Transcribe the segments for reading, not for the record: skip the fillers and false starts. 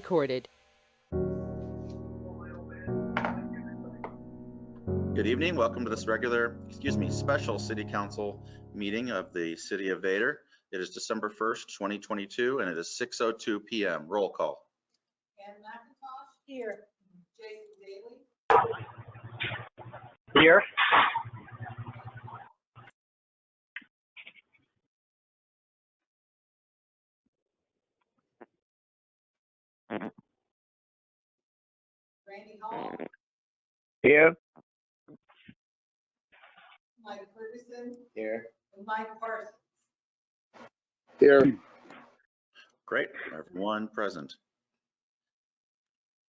recorded. Good evening. Welcome to this special City Council meeting of the City of Vader. It is December 1st, 2022, and it is 6:02 p.m. Roll call. Ann McIntosh. Here. Jason Daly. Here. Randy Hall. Here. Mike Ferguson. Here. And Mike Parsons. Here. Great. Everyone present.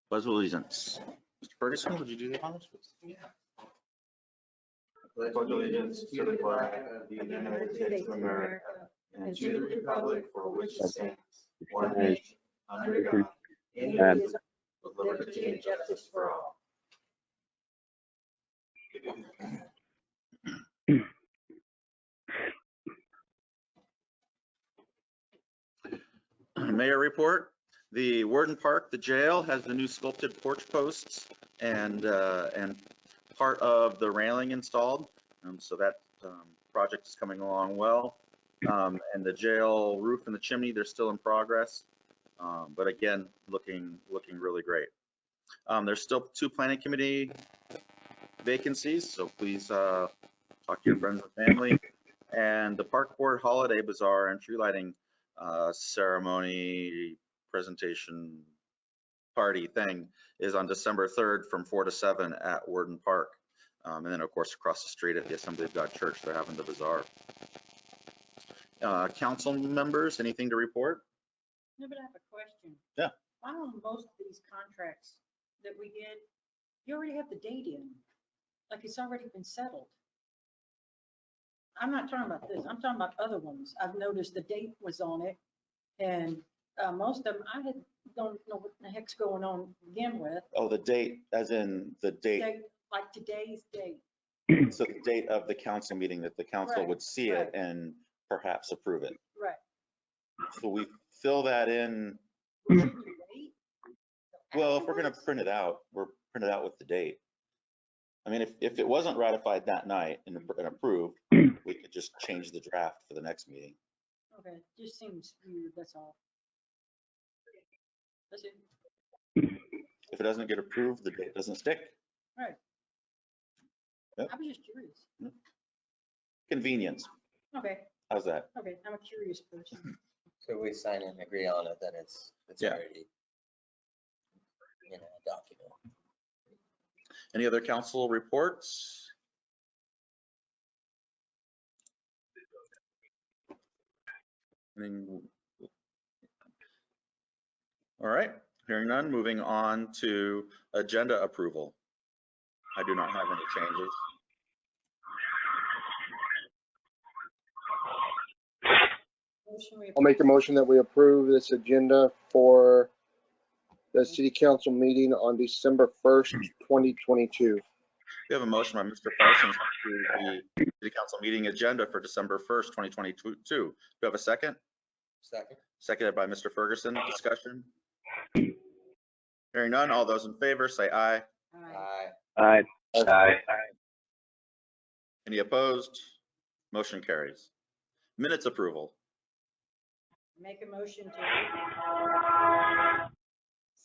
Pledge of allegiance. Mr. Ferguson, would you do the honors? Yeah. Pledge allegiance to the flag of the United States of America and to the republic for which it stands, one nation, under God, indivisible, with liberty and justice for all. Mayor report. The Warden Park, the jail, has the new sculpted porch posts and part of the railing installed. So that project is coming along well. And the jail roof and the chimney, they're still in progress. But again, looking really great. There's still 2 planning committee vacancies, so please talk to your friends and family. And the park board holiday bazaar and tree lighting ceremony presentation party thing is on December 3rd from 4 to 7 at Warden Park. And then of course across the street at the Assembly of God Church, they're having the bazaar. Council members, anything to report? No, but I have a question. Yeah. Why on most of these contracts that we get, you already have the date in, like it's already been settled? I'm not talking about this, I'm talking about other ones. I've noticed the date was on it, and most of them, I don't know what the heck's going on to begin with. Oh, the date, as in the date. Like today's date. So the date of the council meeting that the council Right, would see it and perhaps approve it. Right. So we fill that in. Shouldn't you wait? Well, if we're going to print it out, we're print it out with the date. I mean, if it wasn't ratified that night and approved, we could just change the draft for the next meeting. Okay, just seems weird, that's all. That's it. If it doesn't get approved, the date doesn't stick. Right. Yep. I was just curious. Convenience. Okay, How's that? okay, I'm a curious person. So we sign and agree on it, then it's Yeah. already in a document. Any other council reports? All right, hearing none, moving on to agenda approval. I do not have any changes. I'll make a motion that we approve this agenda for the city council meeting on December 1st, 2022. We have a motion by Mr. Parsons to the city council meeting agenda for December 1st, 2022. Do we have a second? Second. Seconded by Mr. Ferguson. Discussion? Hearing none, all those in favor say aye. Aye. Aye. Any opposed? Motion carries. Minutes approval. Make a motion to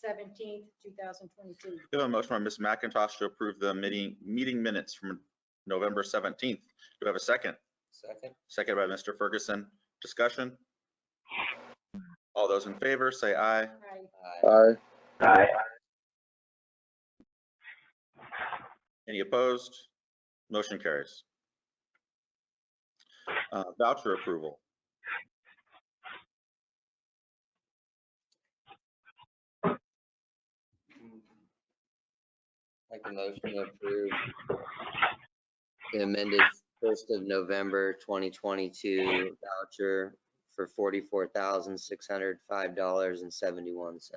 17th, 2022. We have a motion by Ms. McIntosh to approve the meeting minutes from November 17th. Do we have a second? Second. Seconded by Mr. Ferguson. Discussion? All those in favor say aye. Aye. Aye. Aye. Any opposed? Motion carries. Voucher approval. Make a motion to approve the amended 1st of November 2022 voucher for $44,605.71.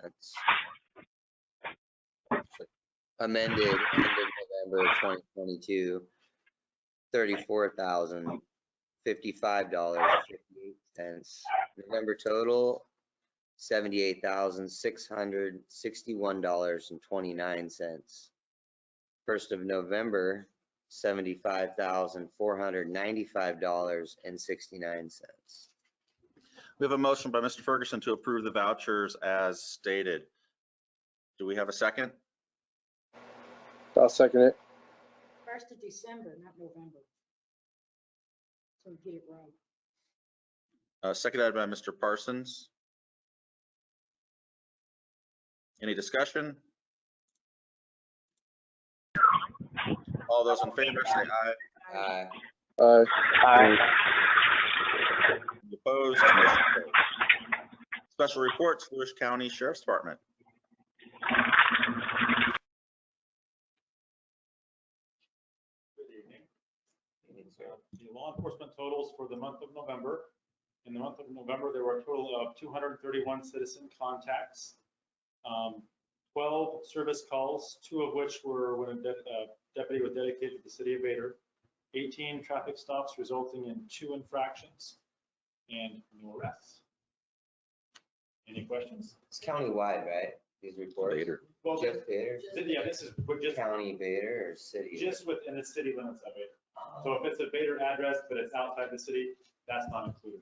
Amended November 2022, $34,055.58. November total $78,661.29. 1st of November, $75,495.69. We have a motion by Mr. Ferguson to approve the vouchers as stated. Do we have a second? I'll second it. 1st of December, not November. So we get it right. Seconded by Mr. Parsons. Any discussion? All those in favor say aye. Aye. Aye. Any opposed? Motion carries. Special reports, Lewis County Sheriff's Department. Good evening. The law enforcement totals for the month of November. In the month of November, there were a total of 231 citizen contacts, 12 service calls, 2 of which were when a deputy was dedicated to the city of Vader, 18 traffic stops resulting in 2 infractions, and no arrests. Any questions? It's countywide, right? These reports? Vader. Well, Just Vader? yeah, this is, we're just County Vader or city? within the city limits of it. Oh, So if it's a Vader address, but it's outside the city, that's not included.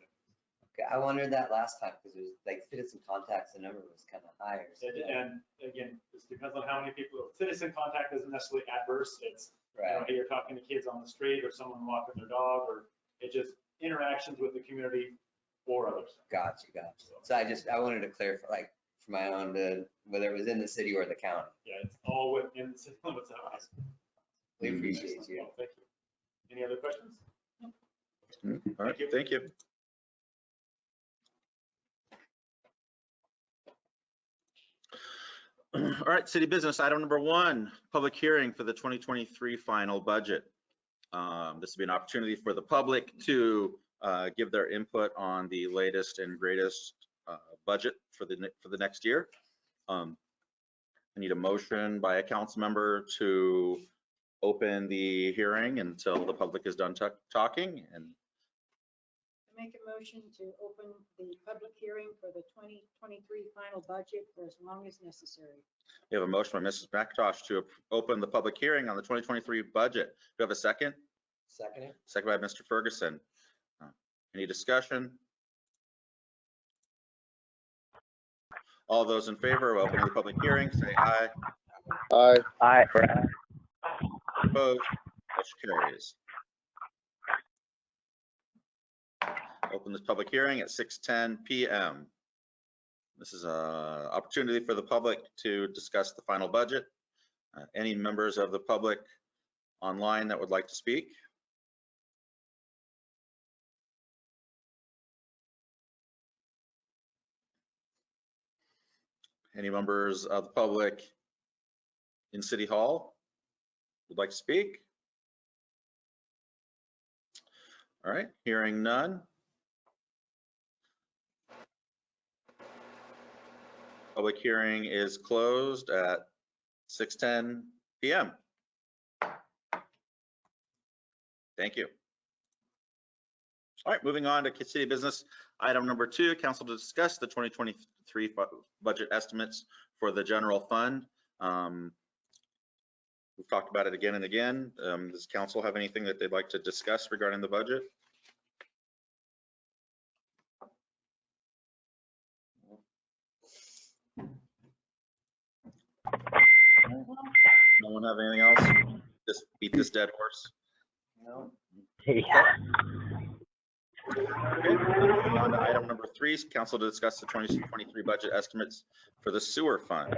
okay, I wondered that last time because it was like citizen contacts, the number was kind of higher. And again, this depends on how many people, citizen contact isn't necessarily adverse. It's, you know, Right. hey, you're talking to kids on the street or someone walking their dog, or it just interactions with the community or others. Gotcha. So I wanted to clarify, like, for my own, whether it was in the city or the county. Yeah, it's all within the city limits of us. We appreciate you. Well, thank you. Any other questions? All right, thank you. All right, city business, item number 1, public hearing for the 2023 final budget. This will be an opportunity for the public to give their input on the latest and greatest budget for the next year. I need a motion by a council member to open the hearing until the public is done talking. And I make a motion to open the public hearing for the 2023 final budget for as long as necessary. we have a motion by Mrs. McIntosh to open the public hearing on the 2023 budget. Do you have a second? Second? Second by Mr. Ferguson. Any discussion? All those in favor of opening the public hearing, say aye. Aye. Opposed? Motion carries. Open this public hearing at 6:10 p.m. This is an opportunity for the public to discuss the final budget. Any members of the public online that would like to speak? Any members of the public in City Hall would like to speak? All right, hearing none. Public hearing is closed at 6:10 p.m. Thank you. All right, moving on to city business. Item number 2, council to discuss the 2023 budget estimates for the general fund. We've talked about it again and again. Does council have anything that they'd like to discuss regarding the budget? No one have anything else? Just beat this dead horse? No. Okay, moving on to item number 3, council to discuss the 2023 budget estimates for the sewer fund.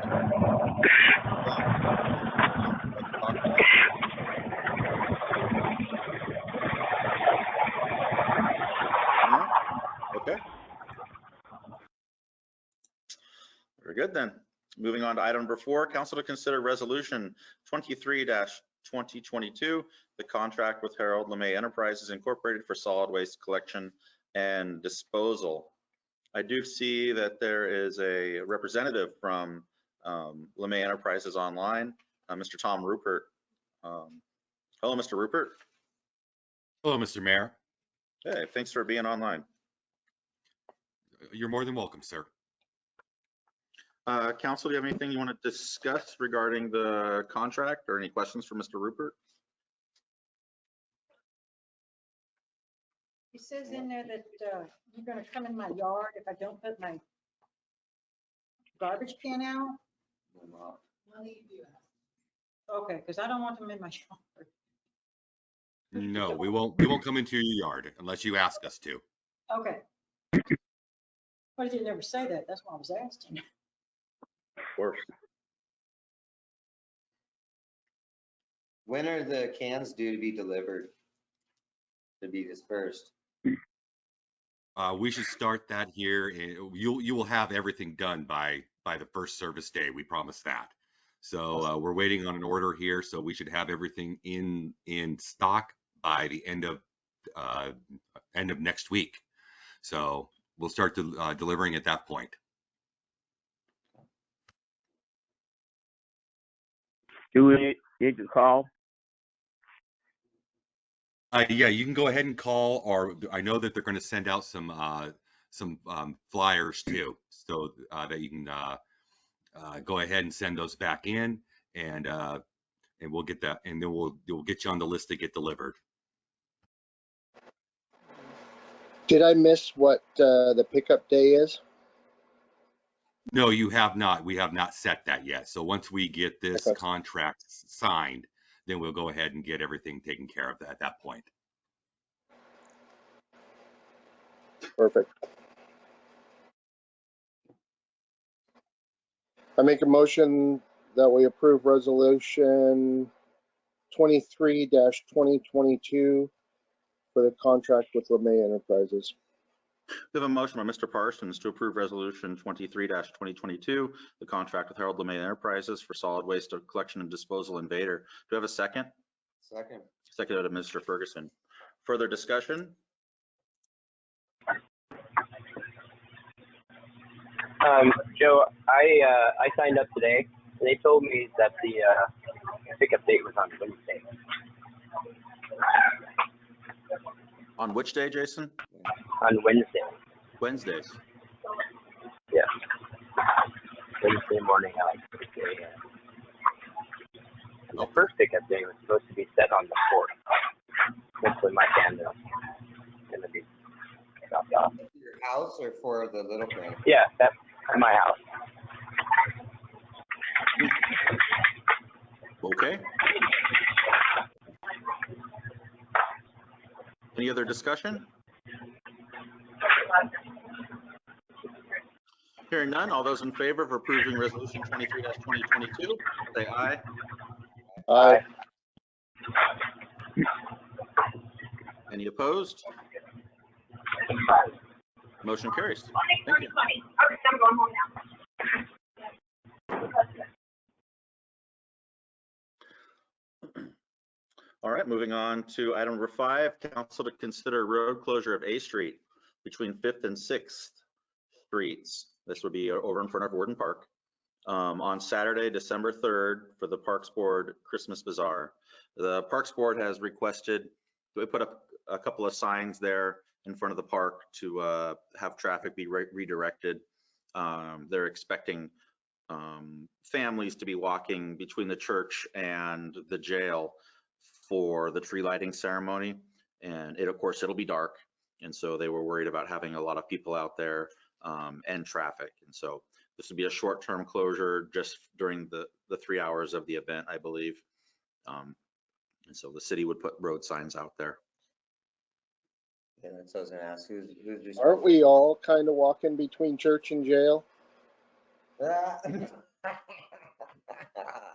Okay. Very good then. Moving on to item number 4, council to consider resolution 23-2022, the contract with Harold LeMay Enterprises Incorporated for solid waste collection and disposal. I do see that there is a representative from LeMay Enterprises online, Mr. Tom Rupert. Hello, Mr. Rupert. Hello, Mr. Mayor. Hey, thanks for being online. You're more than welcome, sir. Council, do you have anything you want to discuss regarding the contract or any questions for Mr. Rupert? It says in there that you're gonna come in my yard if I don't put my garbage can out. Money you do have. Okay, because I don't want them in my yard. No, we won't come into your yard unless you ask us to. Okay. Why did you never say that? That's why I was asking. Of course. When are the cans due to be delivered? To be dispersed? We should start that here, and you will have everything done by the first service day. We promise that. So we're waiting on an order here, so we should have everything in stock by the end of next week. So we'll start delivering at that point. Do we need to call? Yeah, you can go ahead and call, or I know that they're going to send out some flyers too, so that you can go ahead and send those back in, and we'll get that, and then we'll get you on the list to get delivered. Did I miss what the pickup day is? No, you have not. We have not set that yet. So once we get this Okay. contract signed, then we'll go ahead and get everything taken care of at that point. Perfect. I make a motion that we approve resolution 23-2022 for the contract with LeMay Enterprises. We have a motion by Mr. Parsons to approve resolution 23-2022, the contract with Harold LeMay Enterprises for solid waste collection and disposal in Vader. Do we have a second? Second. Seconded by Mr. Ferguson. Further discussion? Joe, I signed up today, and they told me that the pickup date was on Wednesday. On which day, Jason? On Wednesday. Wednesdays. Yeah. Wednesday morning at like 6 a.m. The first pickup day was supposed to be set on the 4th. Hopefully my can is going to be dropped off. Your house or for the little can? Yeah, that's at my house. Okay. Any other discussion? Hearing none, all those in favor of approving resolution 23-2022, say aye. Aye. Any opposed? Motion carries. Thank you. All right, moving on to item number 5, council to consider road closure of A Street between 5th and 6th Streets. This would be over in front of Warden Park on Saturday, December 3rd for the Parks Board Christmas Bazaar. The Parks Board has requested, we put up a couple of signs there in front of the park to have traffic be redirected. They're expecting families to be walking between the church and the jail for the tree lighting ceremony, and of course it'll be dark, and so they were worried about having a lot of people out there and traffic, and so this would be a short-term closure just during the 3 hours of the event, I believe, and so the city would put road signs out there. Yeah, that's what I was gonna ask. Who's Aren't we all kind of walking between church and jail?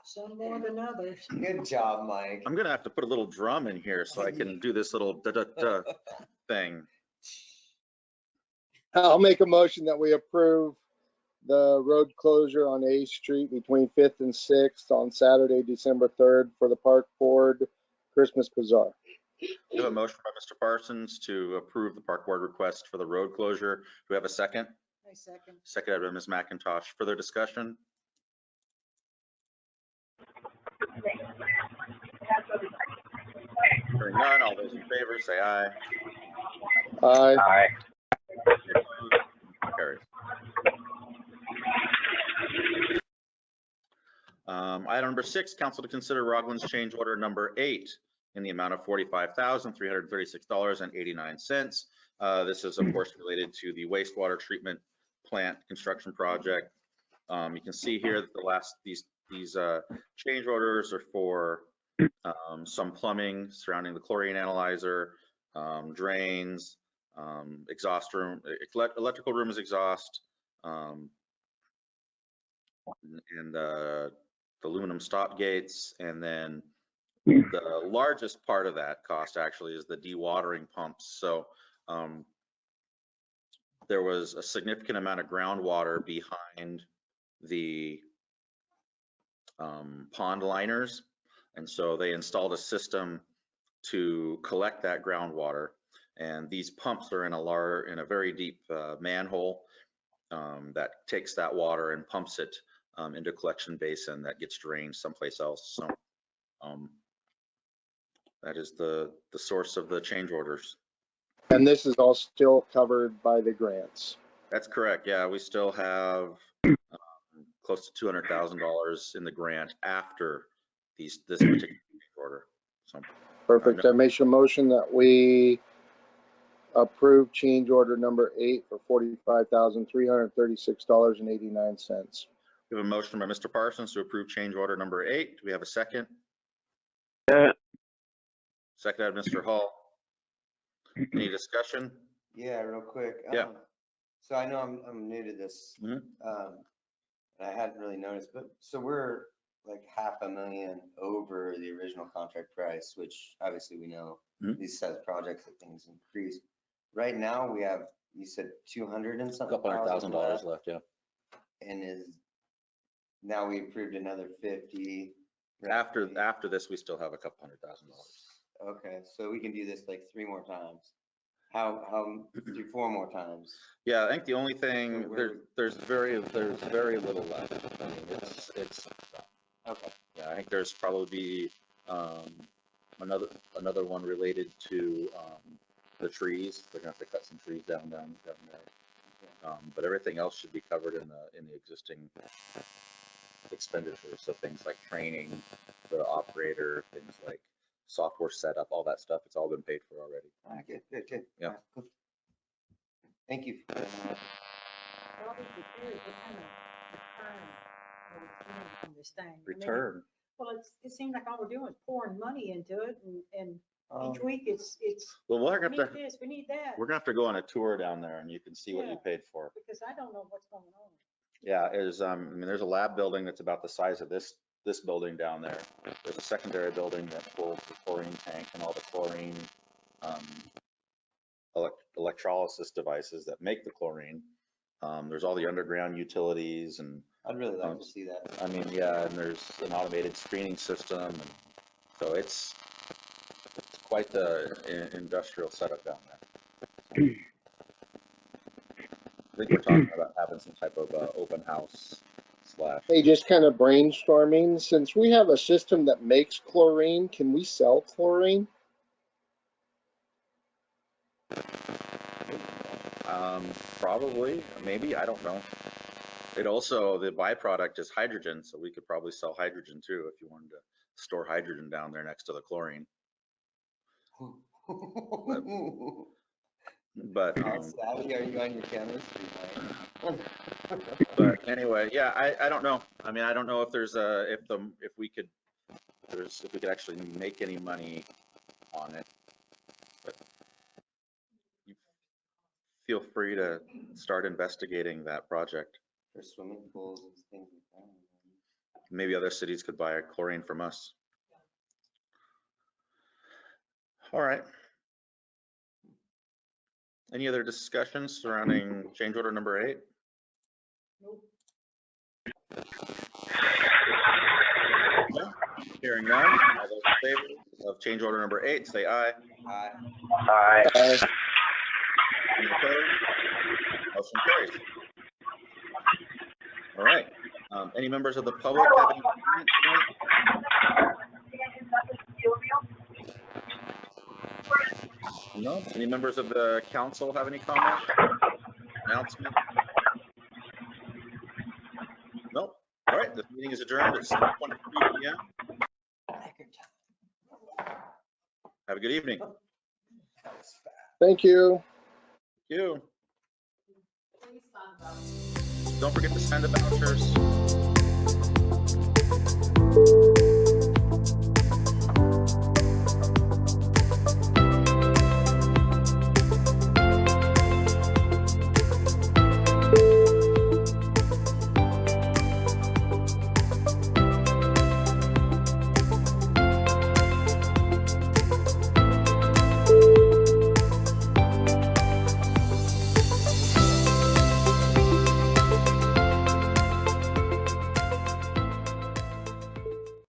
Some more than others. Good job, Mike. I'm gonna have to put a little drum in here so I can do this little da-da-da thing. I'll make a motion that we approve the road closure on A Street between 5th and 6th on Saturday, December 3rd for the Park Board Christmas Bazaar. We have a motion by Mr. Parsons to approve the Park Board request for the road closure. Do we have a second? I second. Seconded by Ms. McIntosh. Further discussion? Hearing none, all those in favor say aye. Aye. Aye. Carries. Item number 6, council to consider Roglins change order number 8 in the amount of $45,336.89. This is of course related to the wastewater treatment plant construction project. You can see here that these change orders are for some plumbing surrounding the chlorine analyzer, drains, exhaust room, electrical room is exhaust, and the aluminum stop gates, and then the largest part of that cost actually is the dewatering pumps. So there was a significant amount of groundwater behind the pond liners, and so they installed a system to collect that groundwater. And these pumps are in a very deep manhole that takes that water and pumps it into a collection basin that gets drained someplace else. So that is the source of the change orders. And this is all still covered by the grants. That's correct. Yeah, we still have close to $200,000 in the grant after this particular order. So Perfect. I make a motion that we approve change order number 8 for $45,336.89. we have a motion by Mr. Parsons to approve change order number 8. Do we have a second? Second by Mr. Hall. Any discussion? Yeah, real quick. Yeah. So I know I'm new to this, Mhm. and I hadn't really noticed, but so we're like $500,000 over the original contract price, which obviously we know Mhm. these size projects that things increase. Right now we have, you said 200 and something. Couple $100,000 left, yeah. And now we approved another 50. After this, we still have a couple $100,000. Okay, so we can do this like 3 more times. How do 4 more times? Yeah, I think the only thing, So there's very little left. I mean, it's Okay. yeah, I think there's probably another one related to the trees. They're gonna have to cut some trees down there. But everything else should be covered in the existing expenditures. So things like training, the operator, things like software setup, all that stuff, it's all been paid for already. All right, good. Yeah. All right, cool. Thank you. What kind of return are we getting from this thing? I mean, Return. Well, it seems like all we're doing is pouring money into it, and each week it's, Well, we need this, we need that, we're gonna have to go on a tour down there and you can see what you Yeah. paid for. because I don't know what's going on. Yeah, I mean, there's a lab building that's about the size of this building down there. There's a secondary building that holds the chlorine tank and all the chlorine electrolysis devices that make the chlorine. There's all the underground utilities, and I'd really like to see that. I mean, yeah, and there's an automated screening system, and so it's quite the industrial setup down there. I think we're talking about having some type of open house / Hey, just kind of brainstorming. Since we have a system that makes chlorine, can we sell chlorine? Probably, maybe, I don't know. It also, the byproduct is hydrogen, so we could probably sell hydrogen too if you wanted to store hydrogen down there next to the chlorine. But How savvy are you on your chemistry, Mike? but anyway, yeah, I don't know. I mean, I don't know if there's if we could actually make any money on it. But you feel free to start investigating that project. For swimming pools and things like that. Maybe other cities could buy chlorine from us. All right. Any other discussions surrounding change order number 8? Nope. No? Hearing none, all those in favor of change order number 8, say aye. Aye. Aye. Any opposed? Motion carries. All right. Any members of the public have any comments tonight? No? Any members of the council have any comments? Announcement? Nope. All right. right, this meeting is adjourned at 6:23 p.m. Have a good evening. Thank you. Thank you. Please sign about. Don't forget to sign the vouchers.